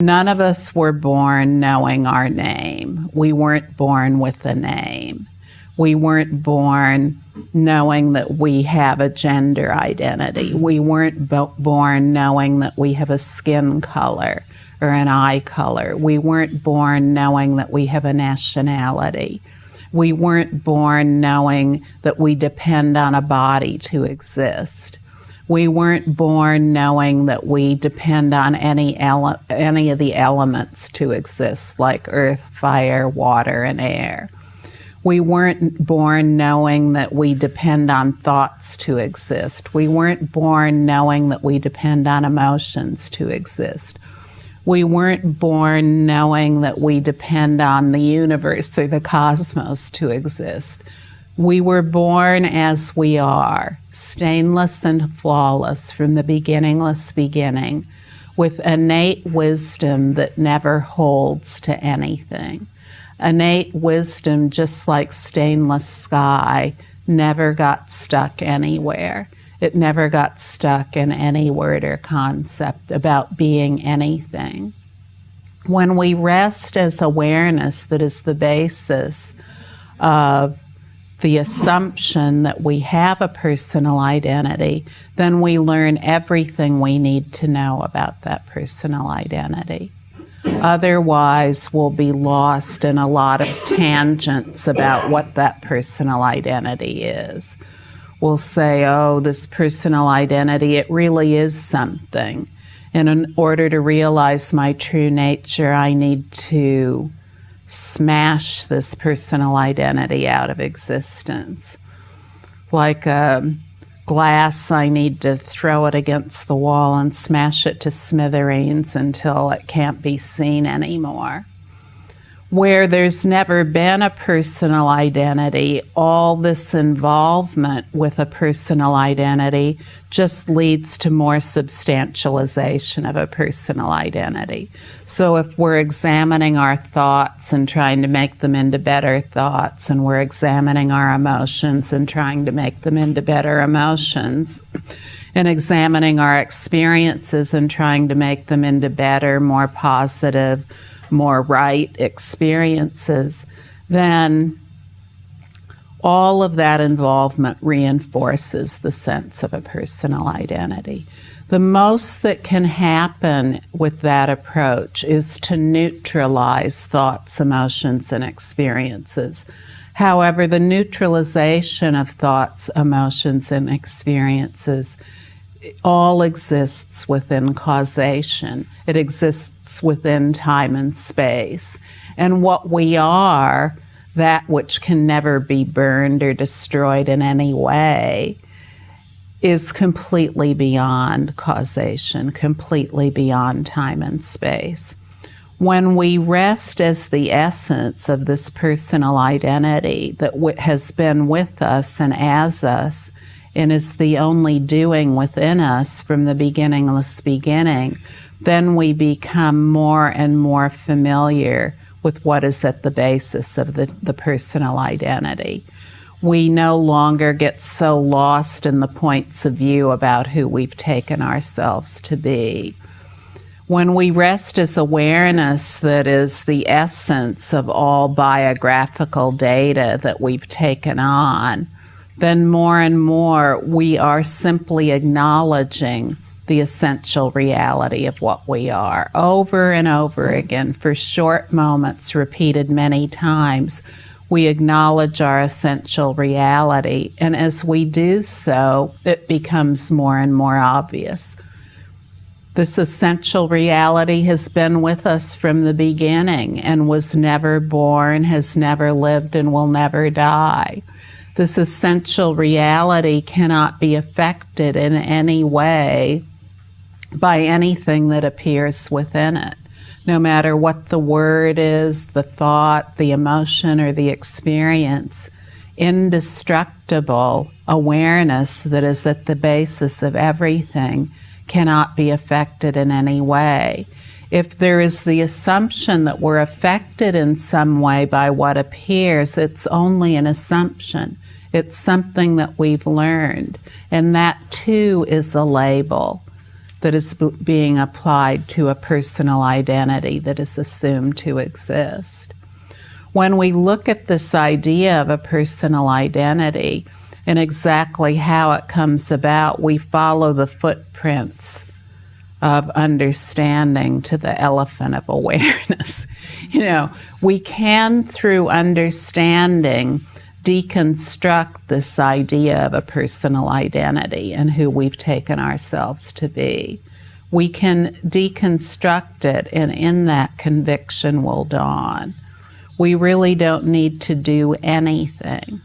None of us were born knowing our name. We weren't born with a name. We weren't born knowing that we have a gender identity. We weren't born knowing that we have a skin color or an eye color. We weren't born knowing that we have a nationality. We weren't born knowing that we depend on a body to exist. We weren't born knowing that we depend on any of the elements to exist, like earth, fire, water, and air. We weren't born knowing that we depend on thoughts to exist. We weren't born knowing that we depend on emotions to exist. We weren't born knowing that we depend on the universe or the cosmos to exist. We were born as we are, stainless and flawless from the beginningless beginning, with innate wisdom that never holds to anything. Innate wisdom, just like stainless sky, never got stuck anywhere. It never got stuck in any word or concept about being anything. When we rest as awareness that is the basis of the assumption that we have a personal identity, then we learn everything we need to know about that personal identity. Otherwise, we'll be lost in a lot of tangents about what that personal identity is. We'll say, oh, this personal identity, it really is something. And in order to realize my true nature, I need to smash this personal identity out of existence. Like a glass, I need to throw it against the wall and smash it to smithereens until it can't be seen anymore. Where there's never been a personal identity, all this involvement with a personal identity just leads to more substantialization of a personal identity. So if we're examining our thoughts and trying to make them into better thoughts, and we're examining our emotions and trying to make them into better emotions, and examining our experiences and trying to make them into better, more positive, more right experiences, then all of that involvement reinforces the sense of a personal identity. The most that can happen with that approach is to neutralize thoughts, emotions, and experiences. However, the neutralization of thoughts, emotions, and experiences all exists within causation. It exists within time and space. And what we are, that which can never be burned or destroyed in any way, is completely beyond causation, completely beyond time and space. When we rest as the essence of this personal identity that has been with us and as us, and is the only doing within us from the beginningless beginning, then we become more and more familiar with what is at the basis of the personal identity. We no longer get so lost in the points of view about who we've taken ourselves to be. When we rest as awareness that is the essence of all biographical data that we've taken on, then more and more we are simply acknowledging the essential reality of what we are. Over and over again, for short moments, repeated many times, we acknowledge our essential reality. And as we do so, it becomes more and more obvious. This essential reality has been with us from the beginning and was never born, has never lived, and will never die. This essential reality cannot be affected in any way by anything that appears within it. No matter what the word is, the thought, the emotion, or the experience, indestructible awareness that is at the basis of everything cannot be affected in any way. If there is the assumption that we're affected in some way by what appears, it's only an assumption. It's something that we've learned, and that too is a label. that is being applied to a personal identity that is assumed to exist. When we look at this idea of a personal identity and exactly how it comes about, we follow the footprints of understanding to the elephant of awareness. We can, through understanding, deconstruct this idea of a personal identity and who we've taken ourselves to be. We can deconstruct it, and in that, conviction will dawn. We really don't need to do anything.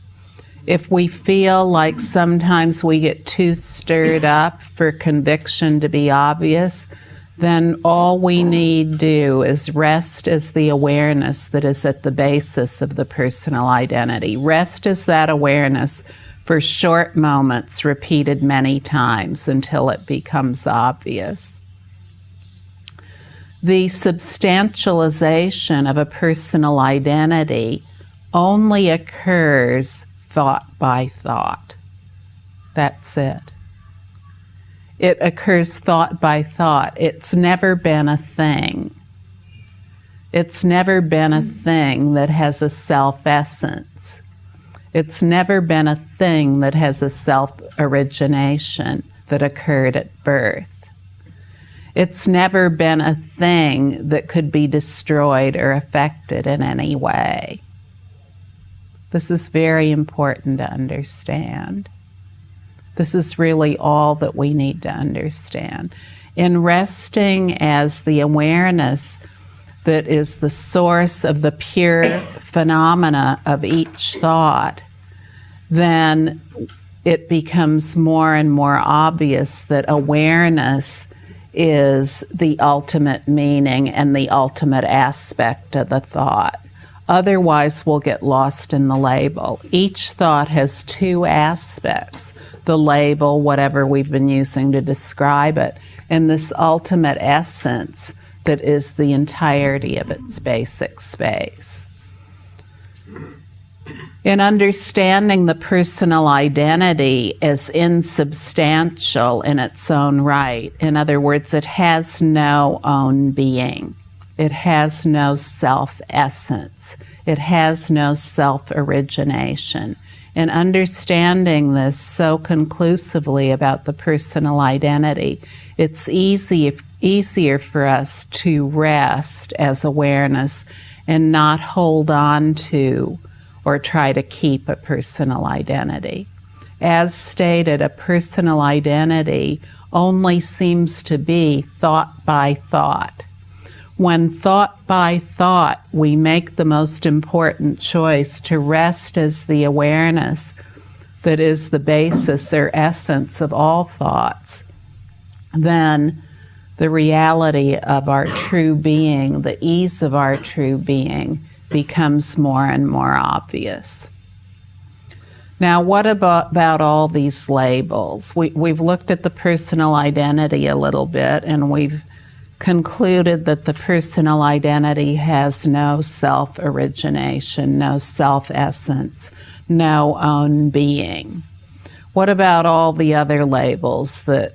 If we feel like sometimes we get too stirred up for conviction to be obvious, then all we need to do is rest as the awareness that is at the basis of the personal identity. Rest as that awareness for short moments, repeated many times until it becomes obvious. The substantialization of a personal identity only occurs thought by thought. That's it. It occurs thought by thought. It's never been a thing. It's never been a thing that has a self-essence. It's never been a thing that has a self-origination that occurred at birth. It's never been a thing that could be destroyed or affected in any way. This is very important to understand. This is really all that we need to understand. In resting as the awareness that is the source of the pure phenomena of each thought, then it becomes more and more obvious that awareness is the ultimate meaning and the ultimate aspect of the thought. Otherwise, we'll get lost in the label. Each thought has two aspects: the label, whatever we've been using to describe it, and this ultimate essence that is the entirety of its basic space. In understanding the personal identity as insubstantial in its own right, in other words, it has no own being. It has no self-essence. It has no self-origination. In understanding this so conclusively about the personal identity, it's easier for us to rest as awareness and not hold on to or try to keep a personal identity. As stated, a personal identity only seems to be thought by thought. When thought by thought we make the most important choice to rest as the awareness that is the basis or essence of all thoughts, then the reality of our true being, the ease of our true being, becomes more and more obvious. Now, what about all these labels? We've looked at the personal identity a little bit, and we've concluded that the personal identity has no self-origination, no self-essence, no own being. What about all the other labels that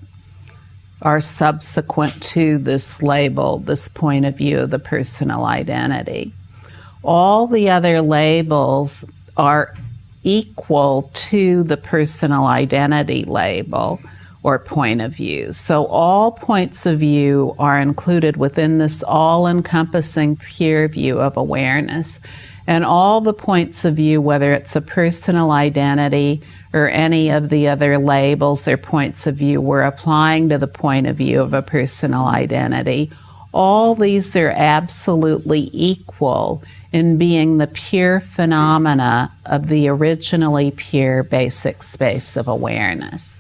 are subsequent to this label, this point of view of the personal identity? All the other labels are equal to the personal identity label or point of view. So all points of view are included within this all-encompassing pure view of awareness. And all the points of view, whether it's a personal identity or any of the other labels or points of view we're applying to the point of view of a personal identity, all these are absolutely equal in being the pure phenomena of the originally pure basic space of awareness.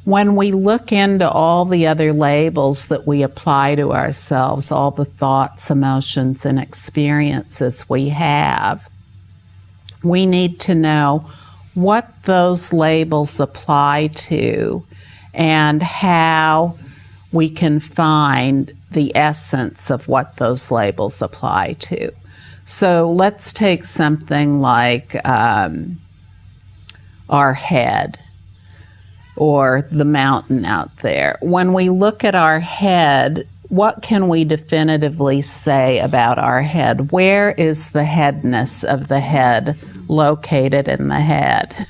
When we look into all the other labels that we apply to ourselves, all the thoughts, emotions, and experiences we have, we need to know what those labels apply to and how we can find the essence of what those labels apply to. So let's take something like our head. or the mountain out there. When we look at our head, what can we definitively say about our head? Where is the headness of the head located in the head?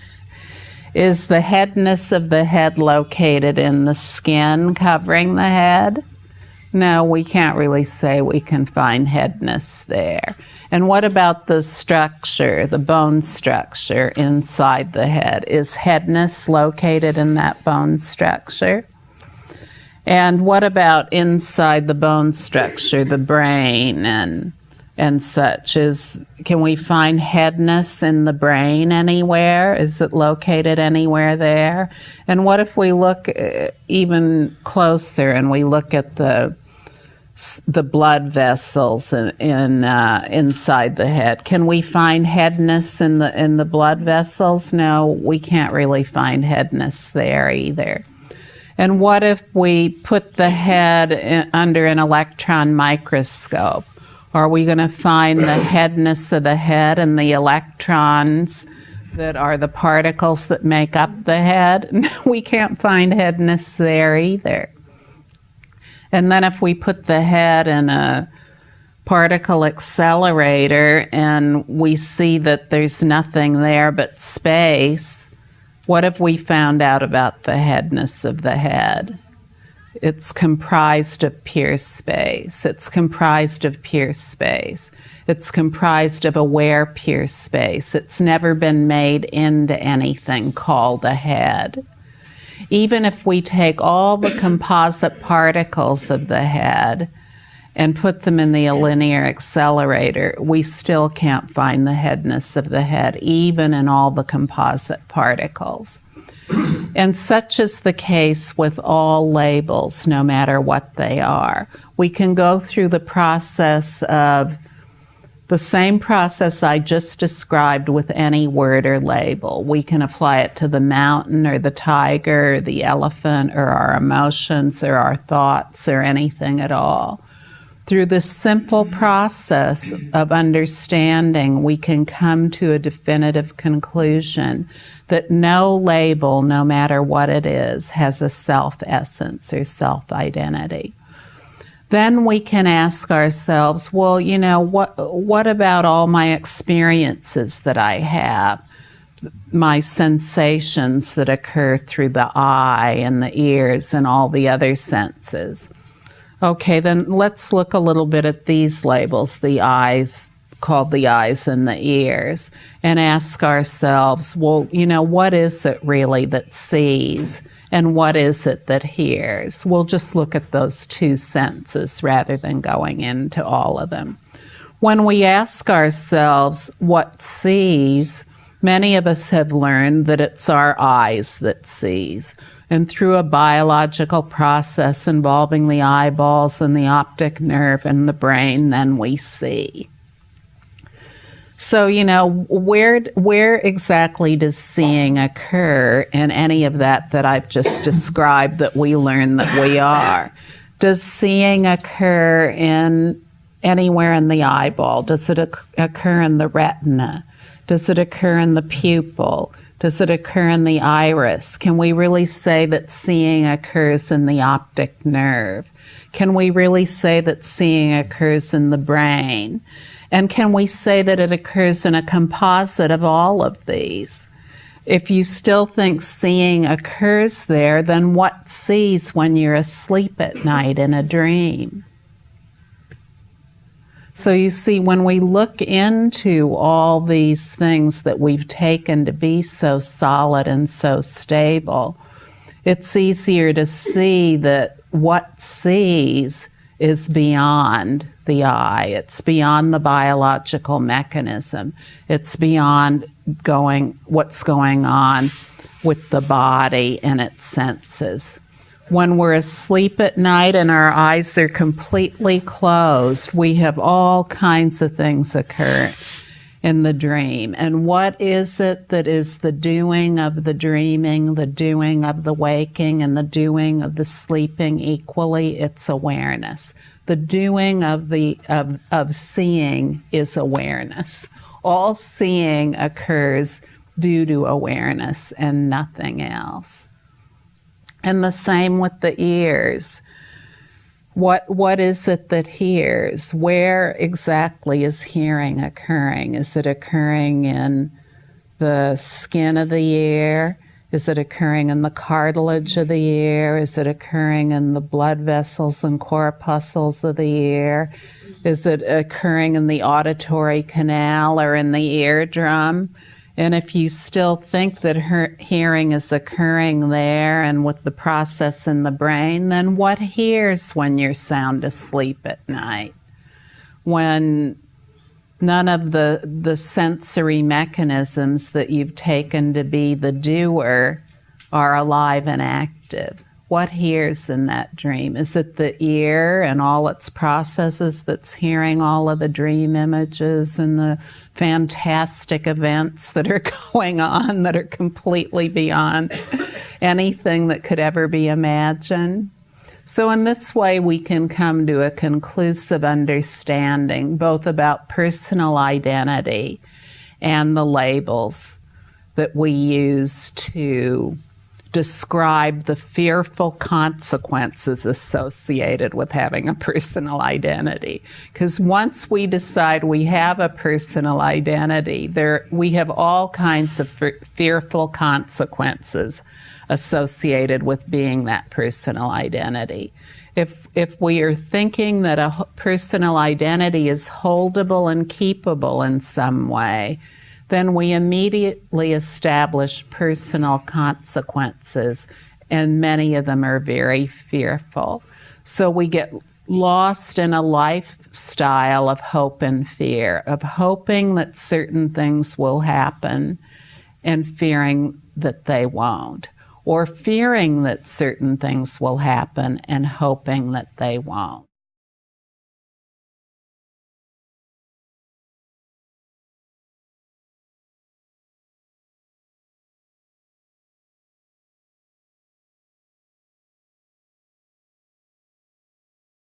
Is the headness of the head located in the skin covering the head? No, we can't really say we can find headness there. And what about the structure, the bone structure inside the head? Is headness located in that bone structure? And what about inside the bone structure, the brain and such? Can we find headness in the brain anywhere? Is it located anywhere there? And what if we look even closer and we look at the blood vessels inside the head? Can we find headness in the blood vessels? No, we can't really find headness there either. And what if we put the head under an electron microscope? Are we going to find the headness of the head and the electrons that are the particles that make up the head? No, we can't find headness there either. And then if we put the head in a particle accelerator and we see that there's nothing there but space, what have we found out about the headness of the head? It's comprised of pure space. It's comprised of pure space. It's comprised of aware pure space. It's never been made into anything called a head. Even if we take all the composite particles of the head and put them in the linear accelerator, we still can't find the headness of the head, even in all the composite particles. And such is the case with all labels, no matter what they are. We can go through the process of the same process I just described with any word or label. We can apply it to the mountain or the tiger or the elephant or our emotions or our thoughts or anything at all. Through this simple process of understanding, we can come to a definitive conclusion that no label, no matter what it is, has a self-essence or self-identity. Then we can ask ourselves, well, what about all my experiences that I have, my sensations that occur through the eye and the ears and all the other senses? Okay, then let's look a little bit at these labels, the eyes, called the eyes and the ears, and ask ourselves, well, what is it really that sees and what is it that hears? We'll just look at those two senses rather than going into all of them. When we ask ourselves what sees, many of us have learned that it's our eyes that sees. And through a biological process involving the eyeballs and the optic nerve and the brain, then we see. So, where exactly does seeing occur in any of that I've just described that we learn that we are? Does seeing occur anywhere in the eyeball? Does it occur in the retina? Does it occur in the pupil? Does it occur in the iris? Can we really say that seeing occurs in the optic nerve? Can we really say that seeing occurs in the brain? And can we say that it occurs in a composite of all of these? If you still think seeing occurs there, then what sees when you're asleep at night in a dream? So you see, when we look into all these things that we've taken to be so solid and so stable, it's easier to see that what sees is beyond the eye. It's beyond the biological mechanism. It's beyond what's going on with the body and its senses. When we're asleep at night and our eyes are completely closed, we have all kinds of things occur in the dream. And what is it that is the doing of the dreaming, the doing of the waking, and the doing of the sleeping equally? It's awareness. The doing of seeing is awareness. All seeing occurs due to awareness and nothing else. And the same with the ears. What is it that hears? Where exactly is hearing occurring? Is it occurring in the skin of the ear? Is it occurring in the cartilage of the ear? Is it occurring in the blood vessels and corpuscles of the ear? Is it occurring in the auditory canal or in the eardrum? And if you still think that hearing is occurring there and with the process in the brain, then what hears when you're sound asleep at night? When none of the sensory mechanisms that you've taken to be the doer are alive and active. What hears in that dream? Is it the ear and all its processes that's hearing all of the dream images and the fantastic events that are going on that are completely beyond anything that could ever be imagined? So in this way, we can come to a conclusive understanding both about personal identity and the labels that we use to describe the fearful consequences associated with having a personal identity. Because once we decide we have a personal identity, we have all kinds of fearful consequences associated with being that personal identity. If we are thinking that a personal identity is holdable and keepable in some way, then we immediately establish personal consequences, and many of them are very fearful. So we get lost in a lifestyle of hope and fear, of hoping that certain things will happen and fearing that they won't, or fearing that certain things will happen and hoping that they won't.